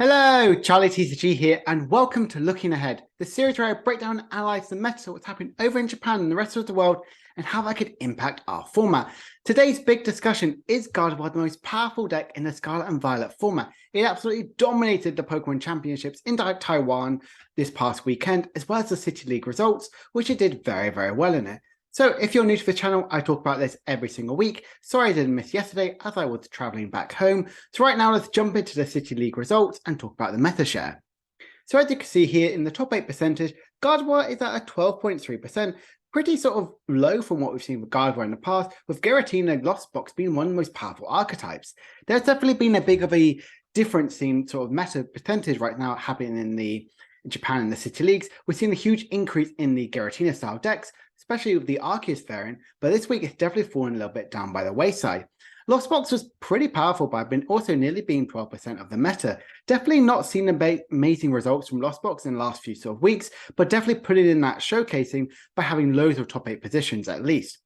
Hello, Charlie TCG here, and welcome to Looking Ahead, the series where I break down and analyze the meta, what's happening over in Japan and the rest of the world, and how that could impact our format. Today's big discussion is Gardevior the most powerful deck in the Scarlet and Violet format. It absolutely dominated the Pokemon Championships in Taiwan this past weekend, as well as the City League results, which it did very, very well in it. So if you're new to the channel, I talk about this every single week. Sorry I didn't miss yesterday as I was traveling back home. So right now let's jump into the City League results and talk about the meta share. So as you can see here in the top 8 percentage, Gardevoir is at a 12.3%, pretty sort of low from what we've seen with Gardevoir in the past, with Giratina Lost Box being one of the most powerful archetypes. There's definitely been a big of a difference in sort of meta percentage right now happening in Japan and the City Leagues. We're seeing a huge increase in the Giratina style decks, especially with the Arceus variant, but this week it's definitely fallen a little bit down by the wayside. Lost Box was pretty powerful, but also nearly being 12% of the meta. Definitely not seen amazing results from Lost Box in the last few sort of weeks, but definitely put it in that showcasing by having loads of top 8 positions at least.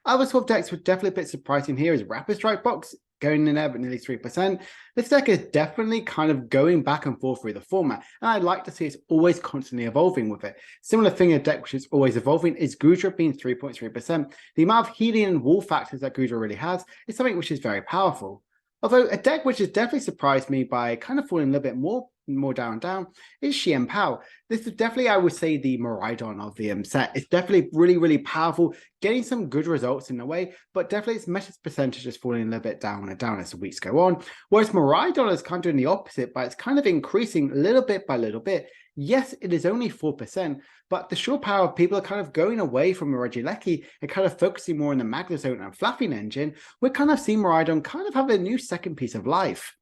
Other sort of decks were definitely a bit surprising here is Rapid Strike Box going in there but nearly 3%. This deck is definitely kind of going back and forth through the format, and I'd like to see it's always constantly evolving with it. Similar thing, a deck which is always evolving is Goodra being 3.3%. The amount of healing and wall factors that Goodra really has is something which is very powerful. Although a deck which has definitely surprised me by kind of falling a little bit more down is Xian Pao. This is definitely, I would say, the Miraidon of the set. It's definitely really powerful, getting some good results in a way, but definitely its meta percentage is falling a little bit down as the weeks go on. Whereas Miraidon is kind of doing the opposite, but it's kind of increasing little bit by little bit. Yes, it is only 4%, but the sure power of people are kind of going away from Regieleki and kind of focusing more on the Magnezone and Fluffing engine. We're kind of seeing Miraidon kind of have a new second piece of life.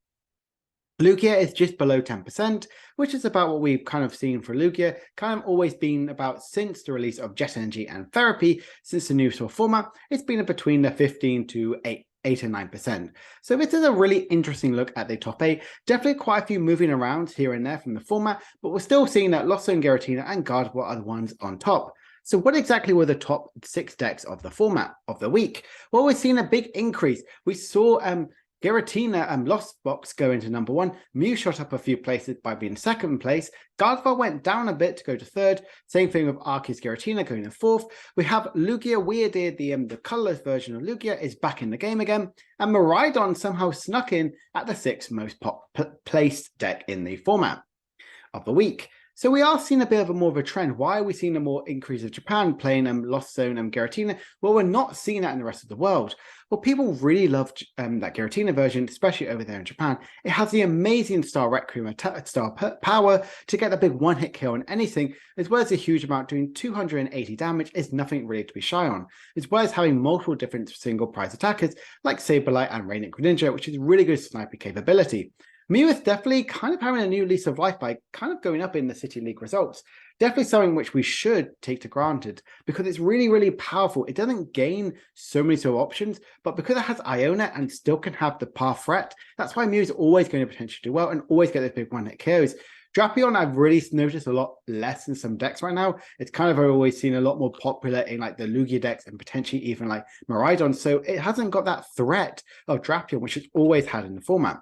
Lugia is just below 10%, which is about what we've kind of seen for Lugia, kind of always been about since the release of Jet Energy and Therapy, since the new sort of format, it's been between the 15 to 8 and 9%. So this is a really interesting look at the top 8. Definitely quite a few moving around here and there from the format, but we're still seeing that Lost Zone, Giratina and Gardevoir are the ones on top. So what exactly were the top 6 decks of the format of the week? Well, we've seen a big increase. We saw Giratina and Lost Box go into number 1. Mew shot up a few places by being second place. Gardevoir went down a bit to go to 3rd. Same thing with Arceus Giratina going in 4th. We have Lugia Weirded, the colorless version of Lugia, is back in the game again. And Miraidon somehow snuck in at the 6th most placed deck in the format of the week. So we are seeing a bit of a more of a trend. Why are we seeing a more increase of Japan playing Lost Zone and Giratina? Well, we're not seeing that in the rest of the world. Well, people really love that Giratina version, especially over there in Japan. It has the amazing Star Requiem star power to get a big one-hit kill on anything, as well as a huge amount doing 280 damage is nothing really to be shy on, as well as having multiple different single prize attackers like Sableye and Rainic Greninja, which is really good sniper capability. Mew is definitely kind of having a new lease of life by kind of going up in the City League results. Definitely something which we should take to granted because it's really powerful. It doesn't gain so many sort of options, but because it has Iona and still can have the path threat, that's why Mew is always going to potentially do well and always get those big one-hit kills. Drapion, I've really noticed a lot less in some decks right now. It's kind of always seen a lot more popular in like the Lugia decks and potentially even like Miraidon. So it hasn't got that threat of Drapion, which it's always had in the format.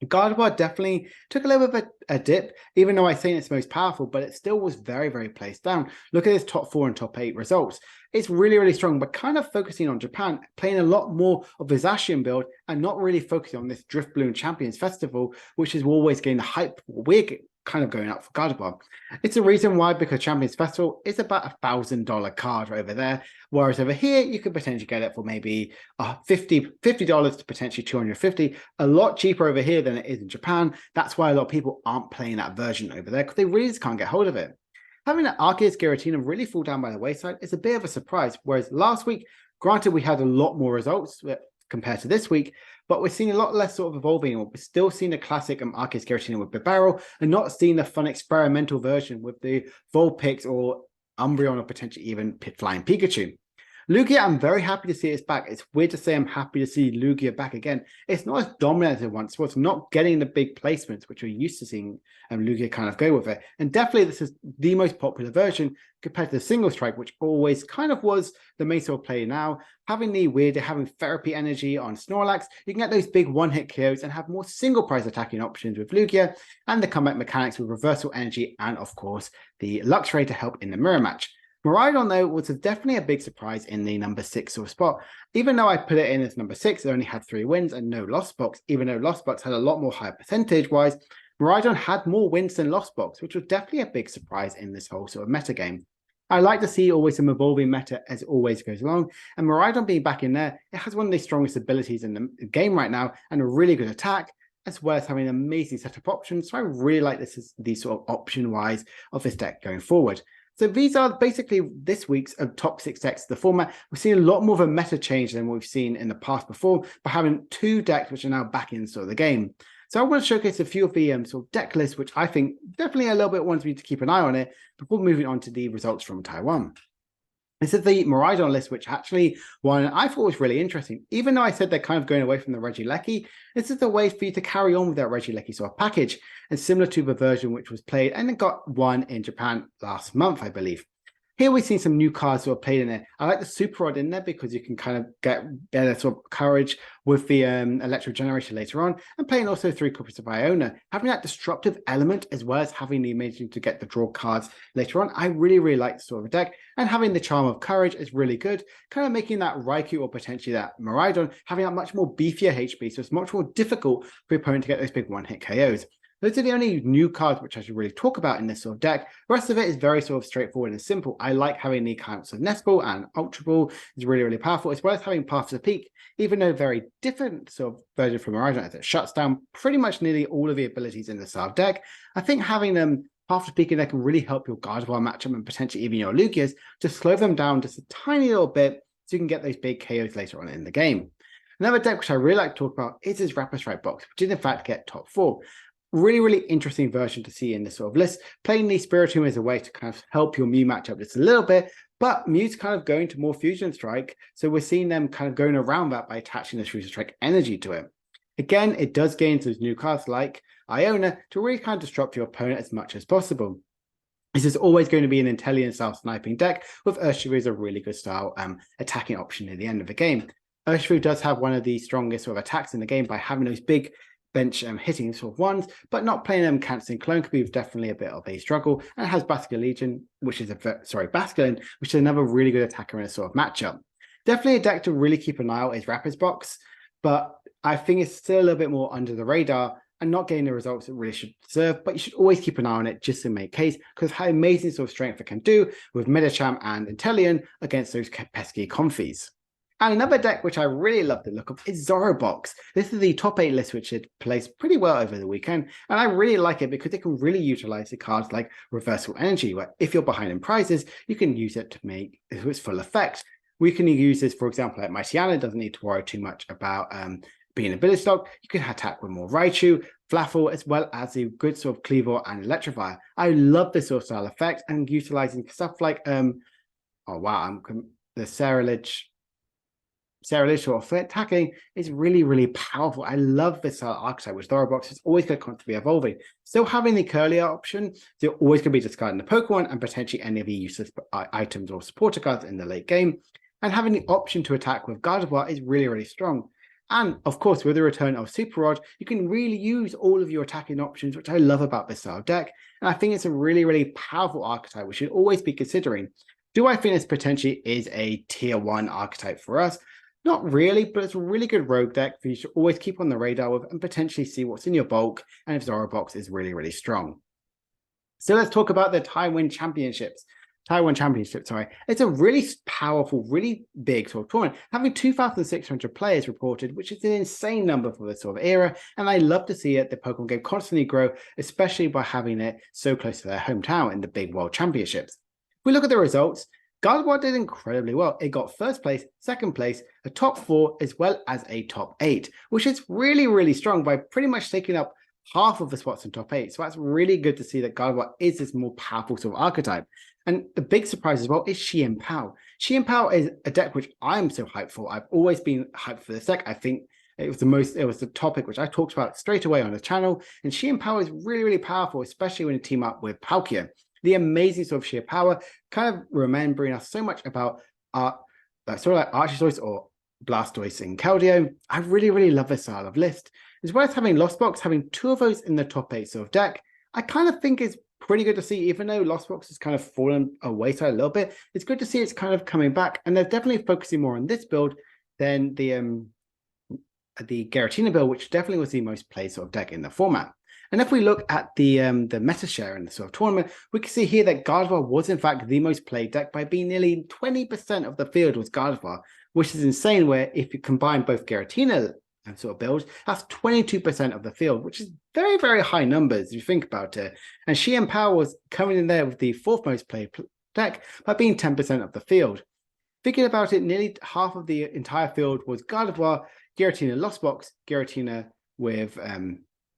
Gardevoir definitely took a little bit of a dip, even though I think it's most powerful, but it still was very placed down. Look at his top 4 and top 8 results. It's really strong, but kind of focusing on Japan, playing a lot more of his Zacian build and not really focusing on this Driftbloom Champions Festival, which is always getting the hype we're kind of going up for Gardevoir. It's a reason why, because Champions Festival is about $1,000 card over there, whereas over here you could potentially get it for maybe $50 to potentially $250, a lot cheaper over here than it is in Japan. That's why a lot of people aren't playing that version over there because they really just can't get hold of it. Having that Arceus Giratina really fall down by the wayside is a bit of a surprise, whereas last week, granted, we had a lot more results compared to this week, but we're seeing a lot less sort of evolving. We're still seeing the classic Arceus Giratina with Bibarel and not seeing the fun experimental version with the Vulpix or Umbreon or potentially even Flying Pikachu. Lugia, I'm very happy to see it's back. It's weird to say I'm happy to see Lugia back again. It's not as dominant as it once was, not getting the big placements, which we're used to seeing Lugia kind of go with it. And definitely this is the most popular version compared to the single strike, which always kind of was the main sort of play now. Having the weirder, having therapy energy on Snorlax, you can get those big one-hit KOs and have more single price attacking options with Lugia, and the comeback mechanics with reversal energy, and of course, the Lux Ray to help in the mirror match. Miraidon, though, was definitely a big surprise in the number 6 sort of spot. Even though I put it in as number 6, it only had 3 wins and no lost box, even though lost box had a lot more higher percentage-wise. Miraidon had more wins than lost box, which was definitely a big surprise in this whole sort of meta game. I like to see always some evolving meta as it always goes along, and Miraidon being back in there, it has one of the strongest abilities in the game right now, and a really good attack, as well as having an amazing setup options. So I really like these sort of option-wise of this deck going forward. So these are basically this week's top 6 decks of the format. We've seen a lot more of a meta change than we've seen in the past before, by having 2 decks which are now back in sort of the game. So I want to showcase a few of the sort of deck lists, which I think definitely a little bit ones we need to keep an eye on it before moving on to the results from Taiwan. This is the Miraidon list, which actually one I thought was really interesting. Even though I said they're kind of going away from the Regieleki, this is a way for you to carry on with that Regieleki sort of package, and similar to the version which was played and it got won in Japan last month, I believe. Here we've seen some new cards that are played in there. I like the Super Rod in there because you can kind of get better sort of courage with the Electro Generation later on, and playing also 3 copies of Iona. Having that disruptive element as well as having the ability to get the draw cards later on, I really, really like this sort of deck. And having the Charm of Courage is really good, kind of making that Raikou or potentially that Miraidon having that much more beefier HP, so it's much more difficult for the opponent to get those big one-hit KOs. Those are the only new cards which I should really talk about in this sort of deck. The rest of it is very sort of straightforward and simple. I like having the counts of Nest Ball and Ultra Ball. It's really, really powerful, as well as having Path to the Peak, even though very different sort of version from Miraidon, as it shuts down pretty much nearly all of the abilities in the style deck. I think having Path to Peak in there can really help your Gardevoir matchup and potentially even your Lugias to slow them down just a tiny little bit so you can get those big KOs later on in the game. Another deck which I really like to talk about is this Rapid Strike box, which did in fact get top 4. Really, really interesting version to see in this sort of list. Playing the Spiritomb as a way to kind of help your Mew matchup just a little bit, but Mew's kind of going to more Fusion Strike, so we're seeing them kind of going around that by attaching the Fusion Strike energy to it. Again, it does gain those new cards like Iona to really kind of disrupt your opponent as much as possible. This is always going to be an intelligent style sniping deck, with Urshifu as a really good style attacking option at the end of the game. Urshifu does have one of the strongest sort of attacks in the game by having those big bench hitting sort of ones, but not playing them cancelling clone could be definitely a bit of a struggle. And it has Basculin Legion, which is Basculin, which is another really good attacker in a sort of matchup. Definitely a deck to really keep an eye out is Rapids Box, but I think it's still a little bit more under the radar and not getting the results it really should deserve, but you should always keep an eye on it just to make case, because how amazing sort of strength it can do with Medicham and Inteleon against those pesky Comfies. And another deck which I really love the look of is Zorobox. This is the top 8 list which it plays pretty well over the weekend, and I really like it because it can really utilize the cards like Reversal Energy, where if you're behind in prizes, you can use it to make its full effect. We can use this, for example, like Mightyana doesn't need to worry too much about being a ability stock. You can attack with more Raichu, Flaffle, as well as the good sort of Cleavor and Electrify. I love this sort of style effect and utilizing stuff like the Sarah sort of attacking is really, really powerful. I love this archetype with Zorobox. It's always going to constantly be evolving. Still having the Curlier option, so you're always going to be discarding the Pokemon and potentially any of the useless items or supporter cards in the late game. And having the option to attack with Gardevoir is really, really strong. And of course, with the return of Super Rod, you can really use all of your attacking options, which I love about this style deck. And I think it's a really, really powerful archetype we should always be considering. Do I think this potentially is a tier 1 archetype for us? Not really, but it's a really good rogue deck that you should always keep on the radar with and potentially see what's in your bulk and if Zorobox is really, really strong. So let's talk about the Taiwan Championship, sorry. It's a really powerful, really big sort of tournament, having 2,600 players reported, which is an insane number for this sort of era. And I love to see the Pokemon game constantly grow, especially by having it so close to their hometown in the big world championships. If we look at the results, Gardevoir did incredibly well. It got first place, second place, a top 4, as well as a top 8, which is really, really strong by pretty much taking up half of the spots in top 8. So that's really good to see that Gardevoir is this more powerful sort of archetype. And the big surprise as well is Xian Pao. Sheer Power is a deck which I'm so hyped for. I've always been hyped for this deck. I think it was the topic which I talked about straight away on the channel. And Sheer Power is really, really powerful, especially when you team up with Palkia. The amazing sort of Sheer Power, kind of remembering us so much about sort of like Archosaurus or Blastoise in Keldeo. I really, really love this style of list. As well as having Lost Box, having 2 of those in the top 8 sort of deck, I kind of think is pretty good to see, even though Lost Box has kind of fallen away a little bit. It's good to see it's kind of coming back, and they're definitely focusing more on this build than the Giratina build, which definitely was the most played sort of deck in the format. And if we look at the meta share in the sort of tournament, we can see here that Gardevoir was in fact the most played deck by being nearly 20% of the field was Gardevoir, which is insane, where if you combine both Giratina and sort of builds, that's 22% of the field, which is very, very high numbers if you think about it. And Sheer Power was coming in there with the 4th most played deck by being 10% of the field. Thinking about it, nearly half of the entire field was Gardevoir, Giratina Lost Box, Giratina with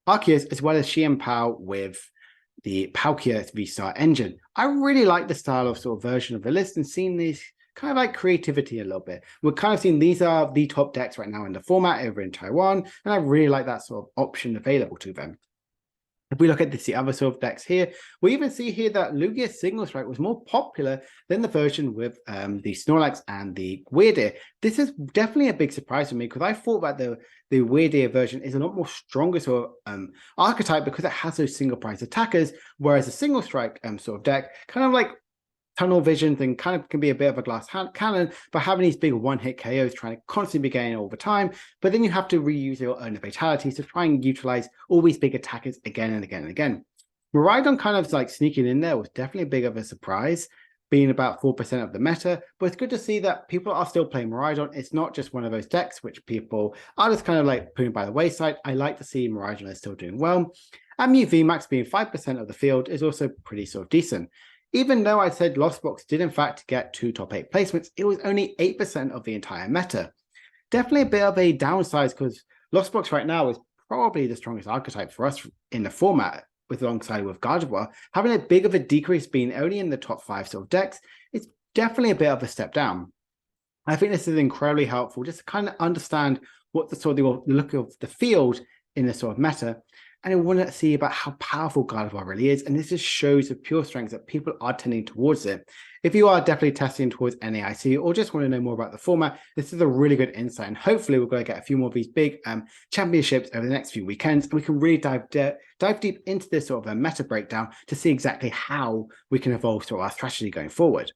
Arceus, as well as Sheer Power with the Palkia V-Star engine. I really like the style of sort of version of the list and seeing these kind of like creativity a little bit. We're kind of seeing these are the top decks right now in the format over in Taiwan, and I really like that sort of option available to them. If we look at the other sort of decks here, we even see here that Lugia Signal Strike was more popular than the version with the Snorlax and the Weirdeer. This is definitely a big surprise for me, because I thought that the Weirdeer version is a lot more stronger sort of archetype, because it has those single price attackers, whereas a Single Strike sort of deck kind of like tunnel vision thing kind of can be a bit of a glass cannon, but having these big one-hit KOs trying to constantly be gaining all the time, but then you have to reuse your own fatalities to try and utilize all these big attackers again and again and again. Miraidon kind of like sneaking in there was definitely big of a surprise, being about 4% of the meta, but it's good to see that people are still playing Miraidon. It's not just one of those decks which people are just kind of like putting by the wayside. I like to see Miraidon is still doing well. And Mew VMAX being 5% of the field is also pretty sort of decent. Even though I said Lost Box did in fact get 2 top 8 placements, it was only 8% of the entire meta. Definitely a bit of a downside, because Lost Box right now is probably the strongest archetype for us in the format, alongside with Gardevoir. Having a big of a decrease being only in the top 5 sort of decks, it's definitely a bit of a step down. I think this is incredibly helpful just to kind of understand what the sort of the look of the field in this sort of meta. And I want to see about how powerful Gardevoir really is. And this just shows the pure strengths that people are tending towards it. If you are definitely testing towards NAIC or just want to know more about the format, this is a really good insight. And hopefully we're going to get a few more of these big championships over the next few weekends. And we can really dive deep into this sort of a meta breakdown to see exactly how we can evolve sort of our strategy going forward.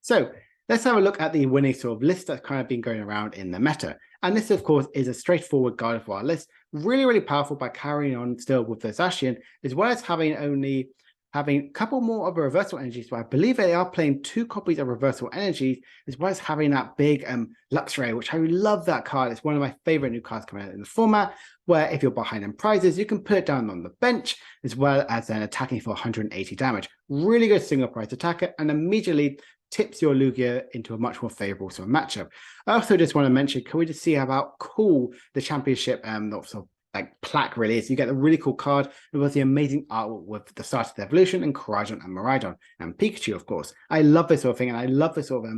So let's have a look at the winning sort of list that's kind of been going around in the meta. And this, of course, is a straightforward Gardevoir list. Really, really powerful by carrying on still with the Zacian, as well as having a couple more of a reversal energies. So I believe they are playing 2 copies of reversal energies, as well as having that big Luxray, which I love that card. It's one of my favorite new cards coming out in the format, where if you're behind in prizes, you can put it down on the bench, as well as then attacking for 180 damage. Really good single price attacker, and immediately tips your Lugia into a much more favorable sort of matchup. I also just want to mention, can we just see how cool the championship sort of like plaque really is? You get a really cool card. It was the amazing artwork with the start of the evolution and Corajon and Miraidon and Pikachu, of course. I love this sort of thing, and I love the sort of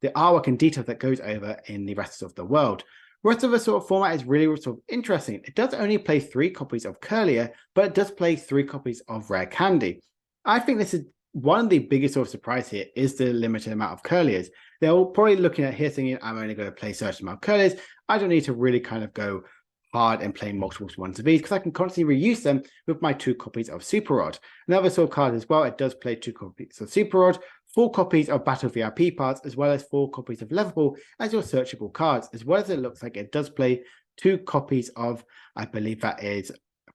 the artwork and detail that goes over in the rest of the world. The rest of the sort of format is really sort of interesting. It does only play 3 copies of Curlier, but it does play 3 copies of Rare Candy. I think this is one of the biggest sort of surprise here is the limited amount of Curliers. They're all probably looking at here thinking, I'm only going to play a certain amount of Curliers. I don't need to really kind of go hard and play multiple ones of these, because I can constantly reuse them with my 2 copies of Super Rod. Another sort of card as well, it does play 2 copies of Super Rod, 4 copies of Battle VIP parts, as well as 4 copies of Level as your searchable cards, as well as it looks like it does play 2 copies of, I believe that is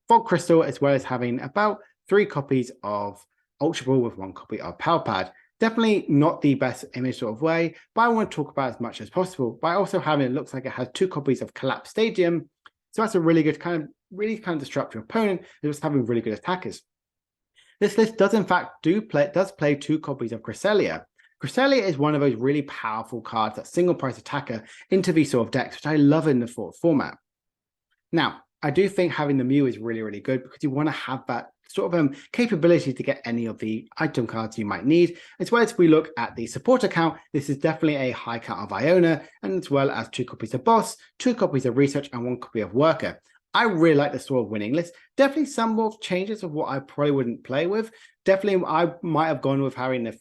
Fog Crystal, as well as having about 3 copies of Ultra Ball with 1 copy of Power Pad. Definitely not the best image sort of way, but I want to talk about as much as possible. By also having, it looks like it has 2 copies of Collapse Stadium, so that's a really good really disrupt your opponent. It was having really good attackers. This list does in fact play 2 copies of Cresselia. Cresselia is one of those really powerful cards, that single price attacker into these sort of decks, which I love in the format. Now, I do think having the Mew is really, really good, because you want to have that sort of capability to get any of the item cards you might need. As well as if we look at the supporter count, this is definitely a high count of Iona, and as well as 2 copies of Boss, 2 copies of Research, and 1 copy of Worker. I really like the sort of winning list. Definitely some more changes of what I probably wouldn't play with. Definitely I might have gone with having the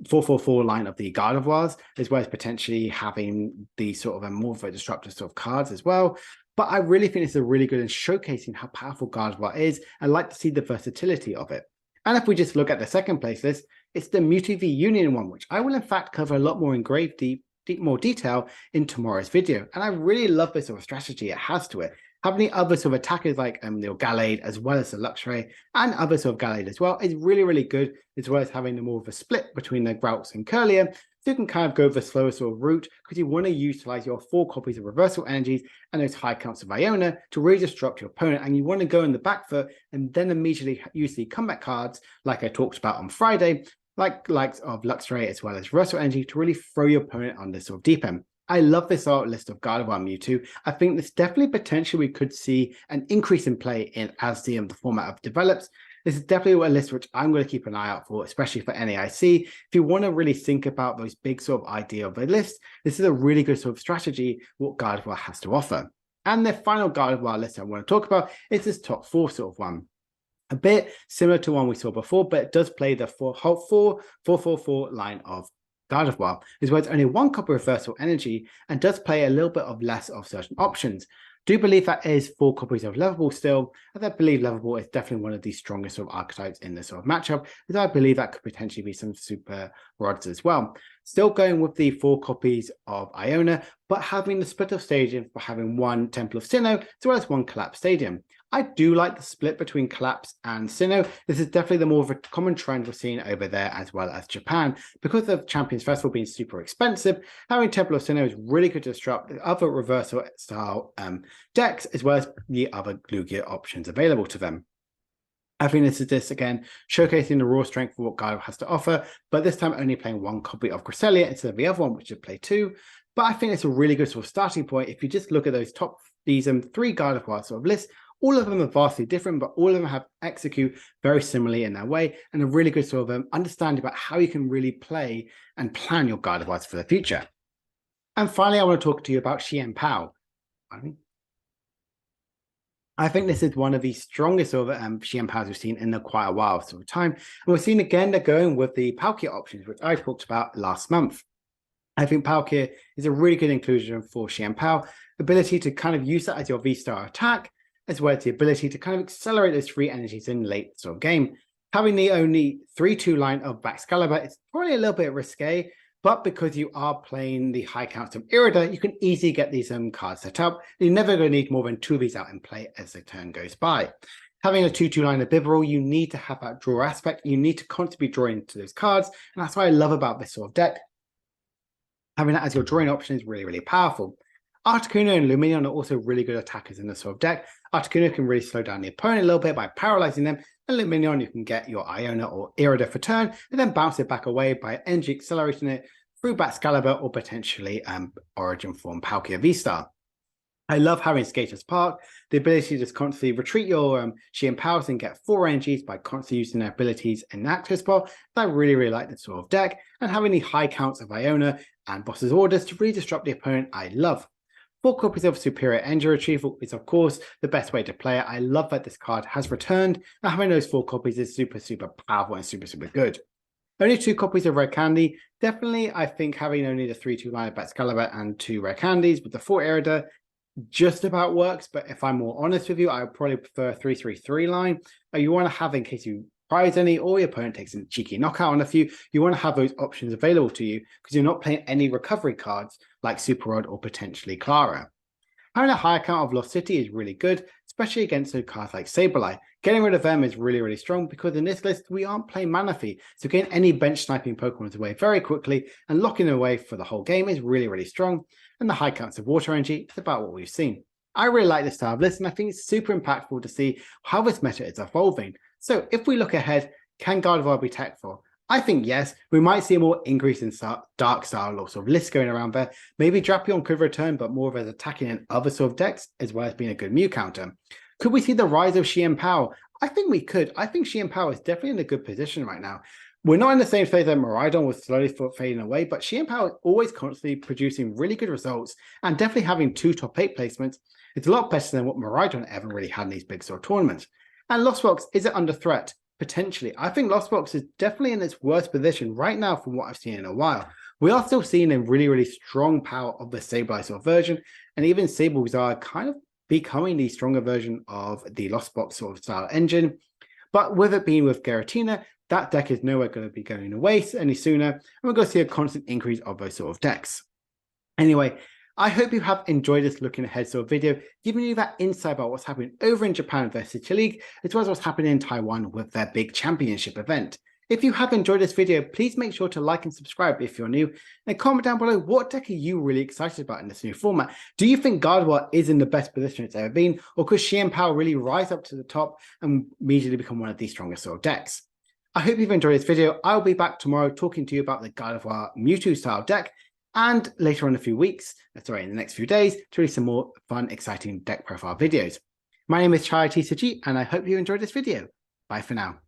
4-4-4 line of the Gardeviors, as well as potentially having the sort of a more of a disruptive sort of cards as well. But I really think it's a really good in showcasing how powerful Gardevoir is. I like to see the versatility of it. And if we just look at the second place list, it's the Mewtwo v Union one, which I will in fact cover a lot more in more detail in tomorrow's video. And I really love this sort of strategy it has to it. Having the other sort of attackers like the Gallade, as well as the Luxray, and other sort of Gallade as well, is really, really good, as well as having the more of a split between the Grouts and Curlier. So you can kind of go the slower sort of route, because you want to utilize your 4 copies of Reversal Energies and those high counts of Iona to really disrupt your opponent, and you want to go in the back foot and then immediately use the combat cards like I talked about on Friday, like likes of Luxray as well as Reversal Energy, to really throw your opponent on this sort of deep end. I love this art list of Gardevoir and Mewtwo. I think this definitely potentially we could see an increase in play as the format develops. This is definitely a list which I'm going to keep an eye out for, especially for NAIC. If you want to really think about those big sort of idea of a list, this is a really good sort of strategy what Gardevoir has to offer. And the final Gardevoir list I want to talk about is this top 4 sort of one. A bit similar to one we saw before, but it does play the 4-4-4 line of Gardevoir, as well as only 1 copy of Reversal Energy, and does play a little bit of less of certain options. Do believe that is 4 copies of Lovable still, as I believe Lovable is definitely one of the strongest sort of archetypes in this sort of matchup, as I believe that could potentially be some super rods as well. Still going with the 4 copies of Iona, but having the split of stadium for having 1 Temple of Sinnoh, as well as 1 Collapse Stadium. I do like the split between Collapse and Sinnoh. This is definitely the more of a common trend we're seeing over there as well as Japan. Because of Champions Festival being super expensive, having Temple of Sinnoh is really good to disrupt the other reversal style decks, as well as the other Lugia options available to them. I think this again, showcasing the raw strength of what Gardevoir has to offer, but this time only playing 1 copy of Cresselia instead of the other one, which would play 2. But I think it's a really good sort of starting point. If you just look at these 3 Gardevoir sort of lists, all of them are vastly different, but all of them have execute very similarly in their way, and a really good sort of understanding about how you can really play and plan your Gardevoirs for the future. And finally, I want to talk to you about Xian Pao. I think this is one of the strongest sort of Xian Paos we've seen in quite a while sort of time. And we're seeing again, they're going with the Palkia options, which I talked about last month. I think Palkia is a really good inclusion for Xian Pao, ability to kind of use that as your V-Star attack, as well as the ability to kind of accelerate those free energies in late sort of game. Having the only 3-2 line of Baxcalibur is probably a little bit risque, but because you are playing the high counts of Irida, you can easily get these cards set up. You're never going to need more than 2 of these out in play as the turn goes by. Having a 2-2 line of Bibarel, you need to have that draw aspect. You need to constantly be drawing into those cards, and that's what I love about this sort of deck. Having that as your drawing option is really, really powerful. Articuno and Lumineon are also really good attackers in this sort of deck. Articuno can really slow down the opponent a little bit by paralyzing them, and Lumineon you can get your Iona or Irida for turn, and then bounce it back away by energy accelerating it through Baxcalibur or potentially Origin Form Palkia V-Star. I love having Skaters Park, the ability to just constantly retreat your Xian Paos and get 4 energies by constantly using their abilities in Active Spot. I really, really like this sort of deck, and having the high counts of Iona and Boss's Orders to really disrupt the opponent, I love. 4 copies of Superior Energy Retrieval is, of course, the best way to play it. I love that this card has returned, and having those 4 copies is super, super powerful and super, super good. Only 2 copies of Red Candy. Definitely, I think having only the 3-2 line of Baxcalibur and 2 Red Candies with the 4 Irida just about works, but if I'm more honest with you, I would probably prefer a 3-3-3 line. You want to have, in case you prize any or your opponent takes a cheeky knockout on a few, you want to have those options available to you because you're not playing any recovery cards like Super Rod or potentially Clara. Having a high count of Lost City is really good, especially against a card like Sableye. Getting rid of them is really, really strong because in this list, we aren't playing Manaphy. So getting any bench sniping Pokemon away very quickly and locking them away for the whole game is really, really strong. And the high counts of Water Energy is about what we've seen. I really like this style of list, and I think it's super impactful to see how this meta is evolving. So if we look ahead, can Gardevoir be tech for? I think yes, we might see a more increase in dark style or sort of lists going around there. Maybe Drapion could return, but more of as attacking in other sort of decks, as well as being a good Mew counter. Could we see the rise of Xian Pao? I think we could. I think Shein Power is definitely in a good position right now. We're not in the same phase that Miraidon was slowly fading away, but Shein Power is always constantly producing really good results and definitely having 2 top 8 placements. It's a lot better than what Miraidon ever really had in these big sort of tournaments. And Lost Box, is it under threat? Potentially. I think Lost Box is definitely in its worst position right now from what I've seen in a while. We are still seeing a really, really strong power of the Sableye sort of version, and even Sables are kind of becoming the stronger version of the Lost Box sort of style engine. But with it being with Giratina, that deck is nowhere going to be going away any sooner, and we're going to see a constant increase of those sort of decks. Anyway, I hope you have enjoyed this looking ahead sort of video, giving you that insight about what's happening over in Japan with their City League, as well as what's happening in Taiwan with their big championship event. If you have enjoyed this video, please make sure to like and subscribe if you're new, and comment down below what deck are you really excited about in this new format. Do you think Gardevior is in the best position it's ever been, or could Shein Power really rise up to the top and immediately become one of the strongest sort of decks? I hope you've enjoyed this video. I'll be back tomorrow talking to you about the Gardevior Mewtwo style deck, and later on in the next few days, to release some more fun, exciting deck profile videos. My name is TCG, and I hope you enjoyed this video. Bye for now.